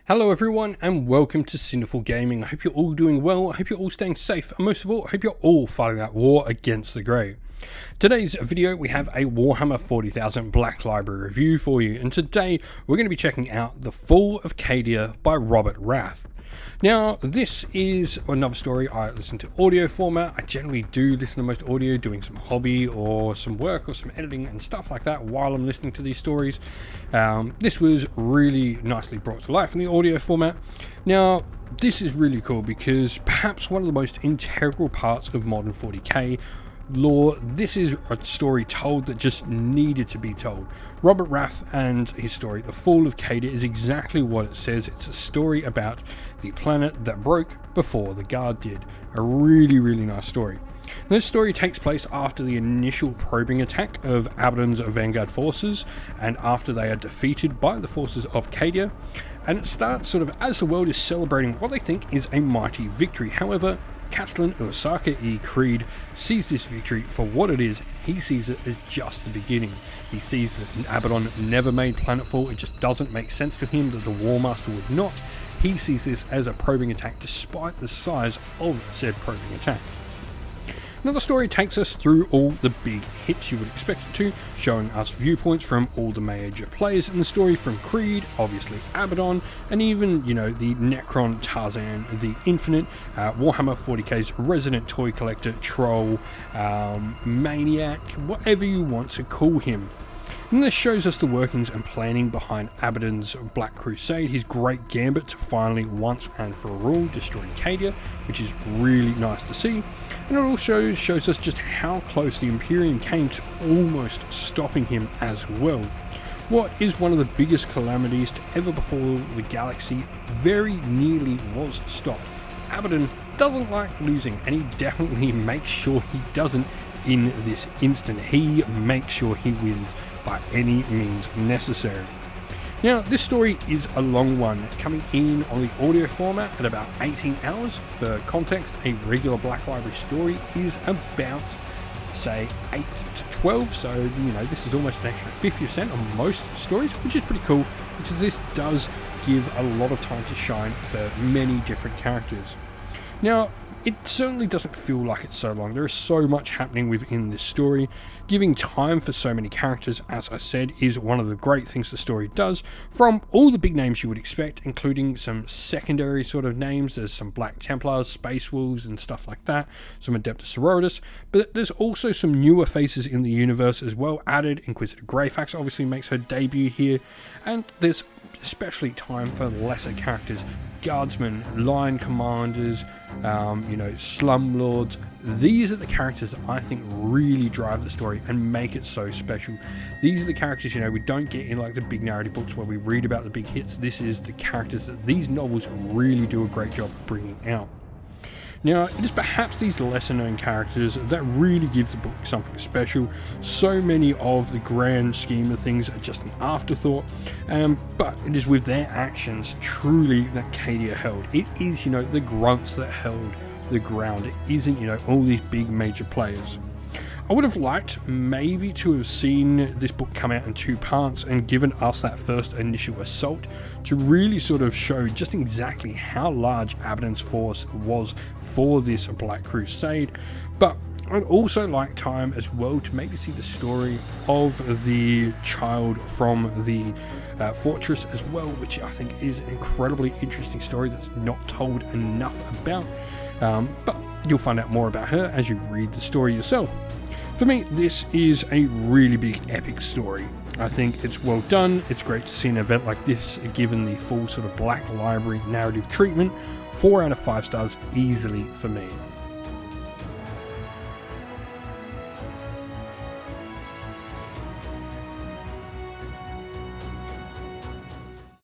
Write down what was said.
Hello everyone and welcome to Sinful Gaming. I hope you're all doing well, I hope you're all staying safe, and most of all, I hope you're all fighting that war against the grey. Today's video we have a Warhammer 40,000 Black Library review for you, and today we're going to be checking out The Fall of Cadia by Rath. Now, this is another story I listen to audio format. I generally do listen to most audio, doing some hobby or some work or some editing and stuff like that while I'm listening to these stories. This was really nicely brought to life in the audio format. Now, this is really cool because perhaps one of the most integral parts of modern 40k lore, this is a story told that just needed to be told. Rath and his story, The Fall of Cadia, is exactly what it says. It's a story about the planet that broke before the Guard did. A really, really nice story. This story takes place after the initial probing attack of Abaddon's Vanguard forces and after they are defeated by the forces of Cadia, and it starts sort of as the world is celebrating what they think is a mighty victory. However, Castellan Osaka E. Creed sees this victory for what it is. He sees it as just the beginning. He sees that Abaddon never made planetfall. It just doesn't make sense to him that the War Master would not. He sees this as a probing attack despite the size of said probing attack. Now, the story takes us through all the big hits you would expect it to, showing us viewpoints from all the major players in the story, from Creed, obviously Abaddon, and even, you know, the Necron, Tarzan, the Infinite, Warhammer 40k's resident toy collector, troll, maniac, whatever you want to call him. And this shows us the workings and planning behind Abaddon's Black Crusade, his great gambit to finally, once and for all, destroy Cadia, which is really nice to see. And it also shows us just how close the Imperium came to almost stopping him as well. What is one of the biggest calamities to ever befall the galaxy very nearly was stopped. Abaddon doesn't like losing, and he definitely makes sure he doesn't in this instant. He makes sure he wins by any means necessary. Now, this story is a long one, coming in on the audio format at about 18 hours. For context, a regular Black Library story is about, say, 8 to 12, so, you know, this is almost an extra 50% on most stories, which is pretty cool, because this does give a lot of time to shine for many different characters. Now, it certainly doesn't feel like it's so long. There is so much happening within this story. Giving time for so many characters, as I said, is one of the great things the story does. From all the big names you would expect, including some secondary sort of names. There's some Black Templars, Space Wolves and stuff like that. Some Adeptus Sororitas. But there's also some newer faces in the universe as well added. Inquisitor Greyfax obviously makes her debut here. And there's especially time for lesser characters, guardsmen, line commanders, you know, slumlords. These are the characters that I think really drive the story and make it so special. These are the characters, you know, we don't get in like the big narrative books where we read about the big hits. This is the characters that these novels really do a great job of bringing out. Now, it is perhaps these lesser known characters that really give the book something special. So many of the grand scheme of things are just an afterthought, but it is with their actions truly that Cadia held. It is, you know, the grunts that held the ground. It isn't, you know, all these big major players. I would have liked maybe to have seen this book come out in 2 parts and given us that first initial assault to really sort of show just exactly how large Abaddon's force was for this Black Crusade. But I'd also like time as well to maybe see the story of the child from the fortress as well, which I think is an incredibly interesting story that's not told enough about. But you'll find out more about her as you read the story yourself. For me, this is a really big epic story. I think it's well done. It's great to see an event like this given the full sort of Black Library narrative treatment. 4 out of 5 stars easily for me.